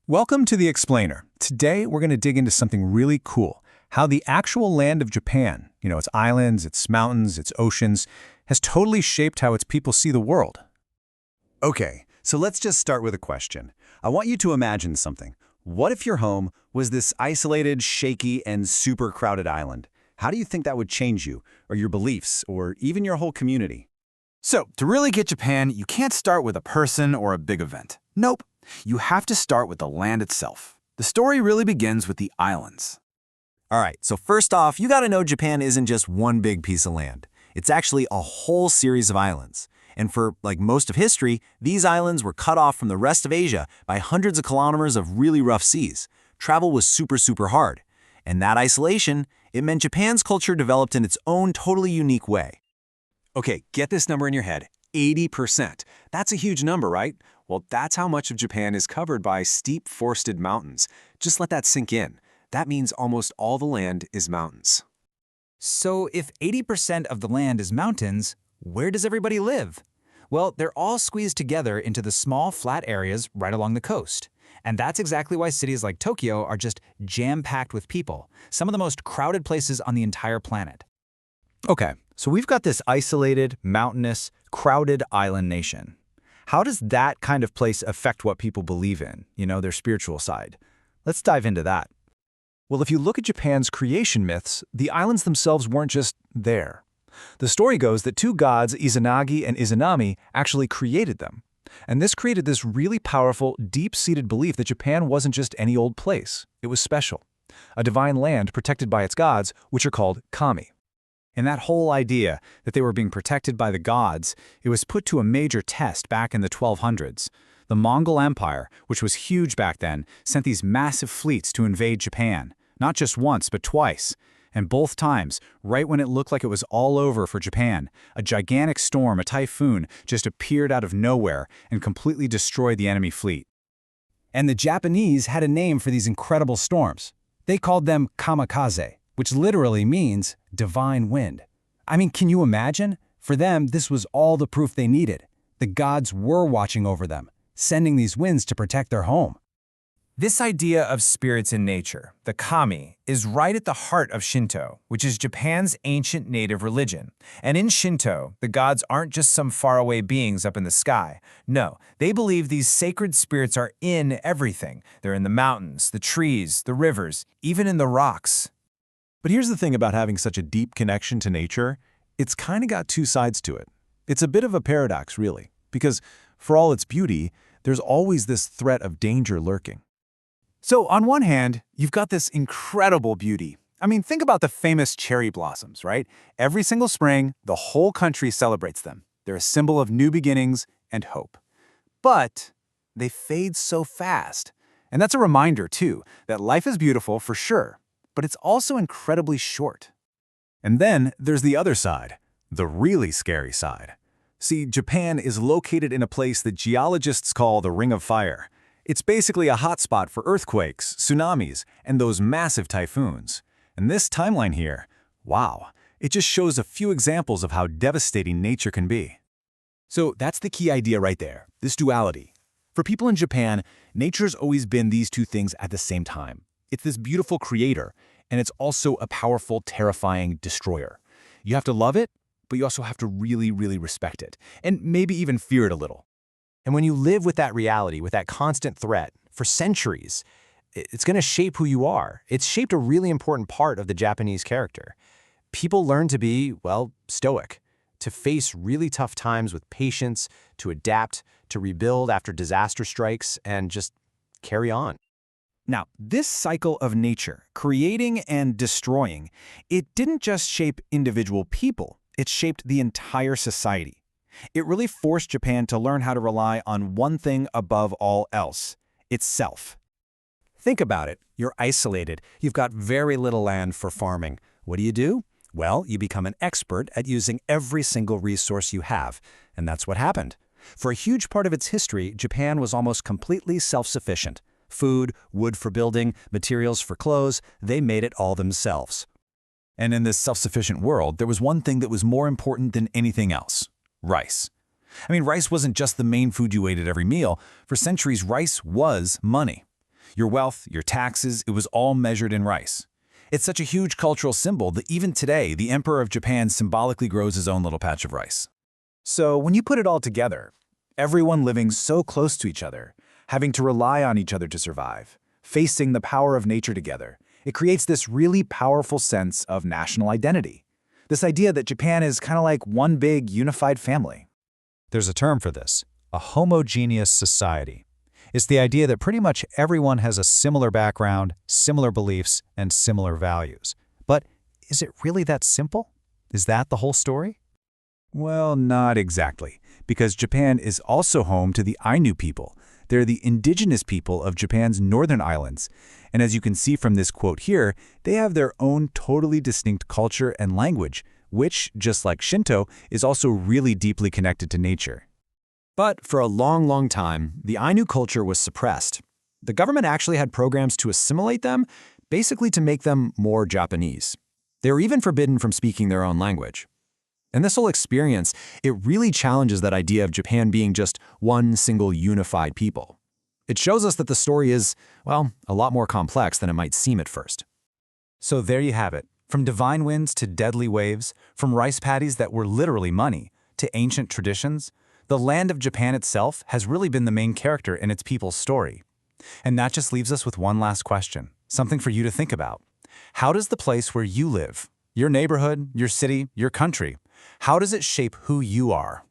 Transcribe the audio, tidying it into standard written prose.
Welcome to The Explainer. Today, we're going to dig into something really cool, how the actual land of Japan, its islands, its mountains, its oceans, has totally shaped how its people see the world. Okay, so let's just start with a question. I want you to imagine something. What if your home was this isolated, shaky, and super crowded island? How do you think that would change you, or your beliefs, or even your whole community? So, to really get Japan, you can't start with a person or a big event. Nope. You have to start with the land itself. The story really begins with the islands. All right, so first off, you gotta know Japan isn't just one big piece of land. It's actually a whole series of islands. And for, most of history, these islands were cut off from the rest of Asia by hundreds of kilometers of really rough seas. Travel was super hard. And that isolation, it meant Japan's culture developed in its own totally unique way. Okay, get this number in your head, 80%. That's a huge number, right? Well, that's how much of Japan is covered by steep forested mountains. Just let that sink in. That means almost all the land is mountains. So if 80% of the land is mountains, where does everybody live? Well, they're all squeezed together into the small, flat areas right along the coast. And that's exactly why cities like Tokyo are just jam-packed with people, some of the most crowded places on the entire planet. Okay, so we've got this isolated, mountainous, crowded island nation. How does that kind of place affect what people believe in, their spiritual side? Let's dive into that. Well, if you look at Japan's creation myths, the islands themselves weren't just there. The story goes that two gods, Izanagi and Izanami, actually created them. And this created this really powerful, deep-seated belief that Japan wasn't just any old place. It was special. A divine land protected by its gods, which are called kami. And that whole idea that they were being protected by the gods, it was put to a major test back in the 1200s. The Mongol Empire, which was huge back then, sent these massive fleets to invade Japan, not just once, but twice. And both times, right when it looked like it was all over for Japan, a gigantic storm, a typhoon, just appeared out of nowhere and completely destroyed the enemy fleet. And the Japanese had a name for these incredible storms. They called them kamikaze, which literally means divine wind. I mean, can you imagine? For them, this was all the proof they needed. The gods were watching over them, sending these winds to protect their home. This idea of spirits in nature, the kami, is right at the heart of Shinto, which is Japan's ancient native religion. And in Shinto, the gods aren't just some faraway beings up in the sky. No, they believe these sacred spirits are in everything. They're in the mountains, the trees, the rivers, even in the rocks. But here's the thing about having such a deep connection to nature, it's kind of got two sides to it. It's a bit of a paradox, really, because for all its beauty, there's always this threat of danger lurking. So on one hand, you've got this incredible beauty. I mean, think about the famous cherry blossoms, right? Every single spring, the whole country celebrates them. They're a symbol of new beginnings and hope. But they fade so fast. And that's a reminder, too, that life is beautiful for sure, but it's also incredibly short. And then there's the other side, the really scary side. See, Japan is located in a place that geologists call the Ring of Fire. It's basically a hotspot for earthquakes, tsunamis, and those massive typhoons. And this timeline here, wow, it just shows a few examples of how devastating nature can be. So that's the key idea right there, this duality. For people in Japan, nature's always been these two things at the same time. It's this beautiful creator, and it's also a powerful, terrifying destroyer. You have to love it, but you also have to really respect it, and maybe even fear it a little. And when you live with that reality, with that constant threat, for centuries, it's going to shape who you are. It's shaped a really important part of the Japanese character. People learn to be, stoic, to face really tough times with patience, to adapt, to rebuild after disaster strikes, and just carry on. Now, this cycle of nature, creating and destroying, it didn't just shape individual people, it shaped the entire society. It really forced Japan to learn how to rely on one thing above all else, itself. Think about it. You're isolated. You've got very little land for farming. What do? Well, you become an expert at using every single resource you have. And that's what happened. For a huge part of its history, Japan was almost completely self-sufficient. Food, wood for building, materials for clothes, they made it all themselves. And in this self-sufficient world, there was one thing that was more important than anything else: rice. I mean, rice wasn't just the main food you ate at every meal. For centuries, rice was money. Your wealth, your taxes, it was all measured in rice. It's such a huge cultural symbol that even today, the Emperor of Japan symbolically grows his own little patch of rice. So when you put it all together, everyone living so close to each other, having to rely on each other to survive, facing the power of nature together, it creates this really powerful sense of national identity. This idea that Japan is kind of like one big unified family. There's a term for this, a homogeneous society. It's the idea that pretty much everyone has a similar background, similar beliefs, and similar values. But is it really that simple? Is that the whole story? Well, not exactly, because Japan is also home to the Ainu people. They're the indigenous people of Japan's northern islands. And as you can see from this quote here, they have their own totally distinct culture and language, which, just like Shinto, is also really deeply connected to nature. But for a long, long time, the Ainu culture was suppressed. The government actually had programs to assimilate them, basically to make them more Japanese. They were even forbidden from speaking their own language. And this whole experience, it really challenges that idea of Japan being just one single unified people. It shows us that the story is, well, a lot more complex than it might seem at first. So there you have it. From divine winds to deadly waves, from rice paddies that were literally money, to ancient traditions, the land of Japan itself has really been the main character in its people's story. And that just leaves us with one last question, something for you to think about. How does the place where you live, your neighborhood, your city, your country, how does it shape who you are?